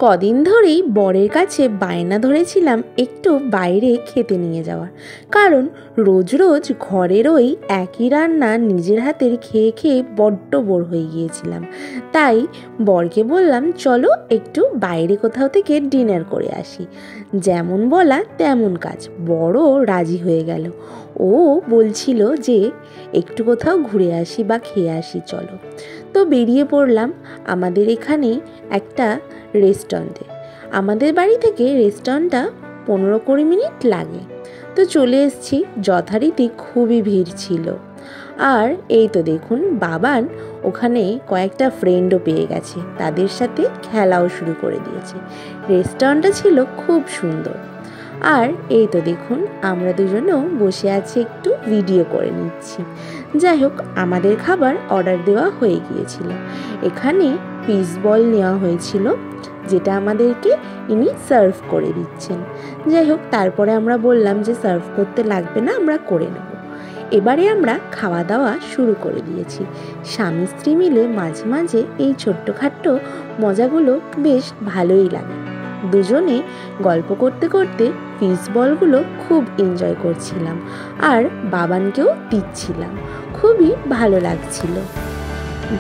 কদিন ধরেই বরের কাছে বায়না ধরেছিলাম একটু বাইরে খেতে নিয়ে যাওয়ার, কারণ রোজ রোজ ঘরের ওই একই রান্না নিজের হাতের খেয়ে খেয়ে বড্ড বোর হয়ে গিয়েছিলাম। তাই বরকে বললাম চলো একটু বাইরে কোথাও থেকে ডিনার করে আসি। যেমন বলা তেমন কাজ, বড় রাজি হয়ে গেল। ও বলছিল যে একটু কোথাও ঘুরে আসি বা খেয়ে আসি চলো। তো বেরিয়ে পড়লাম আমাদের এখানে একটা রেস্টুরেন্টে। আমাদের বাড়ি থেকে রেস্টুরেন্টটা 15-20 মিনিট লাগে। তো চলে এসেছি, যথারীতি খুবই ভিড় ছিল। আর এই তো দেখুন বাবান ওখানে কয়েকটা ফ্রেন্ডও পেয়ে গেছে, তাদের সাথে খেলাও শুরু করে দিয়েছে। রেস্টুরেন্টটা ছিল খুব সুন্দর। আর এই তো দেখুন আমরা দুজনেও বসে আছি, একটু ভিডিও করে নিচ্ছি। যাই হোক, আমাদের খাবার অর্ডার দেওয়া হয়ে গিয়েছিল। এখানে পিস বল নেওয়া হয়েছিল, যেটা আমাদেরকে ইনি সার্ভ করে দিচ্ছেন। যাই হোক, তারপরে আমরা বললাম যে সার্ভ করতে লাগবে না, আমরা করে নেব। এবারে আমরা খাওয়া দাওয়া শুরু করে দিয়েছি। স্বামী স্ত্রী মিলে মাঝে মাঝে এই ছোট্টখাট্ট মজাগুলো বেশ ভালোই লাগে। দুজনে গল্প করতে করতে পিস বলগুলো খুব এনজয় করছিলাম, আর বাবানকেও দিচ্ছিলাম। খুবই ভালো লাগছিল।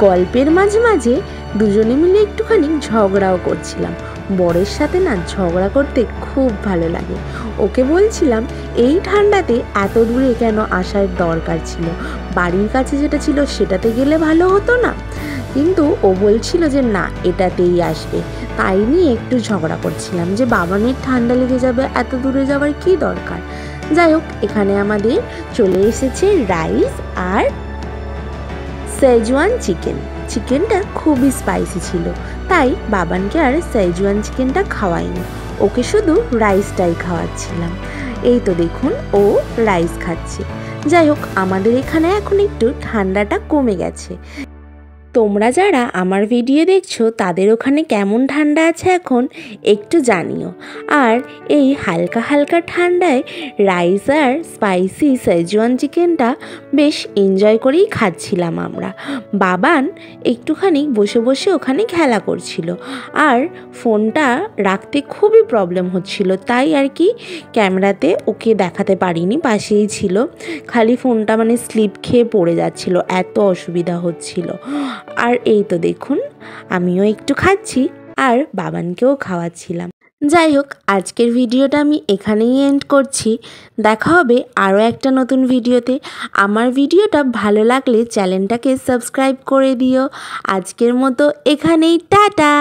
গল্পের মাঝে মাঝে দুজনে মিলে একটুখানি ঝগড়াও করছিলাম। বরের সাথে না ঝগড়া করতে খুব ভালো লাগে। ওকে বলছিলাম এই ঠান্ডাতে এত দূরে কেন আসার দরকার ছিল, বাড়ির কাছে যেটা ছিল সেটাতে গেলে ভালো হতো না? কিন্তু ও বলছিল যে না, এটাতেই আসবে। তাই নিয়ে একটু ঝগড়া করছিলাম যে বাবানের ঠান্ডা লেগে যাবে, এত দূরে যাওয়ার কি দরকার। যাই হোক, এখানে আমাদের চলে এসেছে রাইস আর সেজওয়ান চিকেন। চিকেনটা খুবই স্পাইসি ছিল, তাই বাবানকে আর সেজওয়ান চিকেনটা খাওয়াইনি, ওকে শুধু রাইসটাই খাওয়াচ্ছিলাম। এই তো দেখুন ও রাইস খাচ্ছে। যাই হোক, আমাদের এখানে এখন একটু ঠান্ডাটা কমে গেছে। তোমরা যারা আমার ভিডিও দেখছো তাদের ওখানে কেমন ঠান্ডা আছে এখন একটু জানিও। আর এই হালকা হালকা ঠান্ডায় রাইস আর স্পাইসি সেজওয়ান চিকেনটা বেশ এনজয় করেই খাচ্ছিলাম আমরা। বাবান একটুখানি বসে বসে ওখানে খেলা করছিল, আর ফোনটা রাখতে খুবই প্রবলেম হচ্ছিল, তাই আর কি ক্যামেরাতে ওকে দেখাতে পারিনি, পাশেই ছিল। খালি ফোনটা স্লিপ খেয়ে পড়ে যাচ্ছিল, এত অসুবিধা হচ্ছিল। আর এই তো দেখুন আমিও একটু খাচ্ছি আর বাবানকেও খাওয়াচ্ছিলাম। যাই হোক, আজকের ভিডিওটা আমি এখানেই এন্ড করছি। দেখা হবে আরও একটা নতুন ভিডিওতে। আমার ভিডিওটা ভালো লাগলে চ্যানেলটাকে সাবস্ক্রাইব করে দিও। আজকের মতো এখানেই টাটা।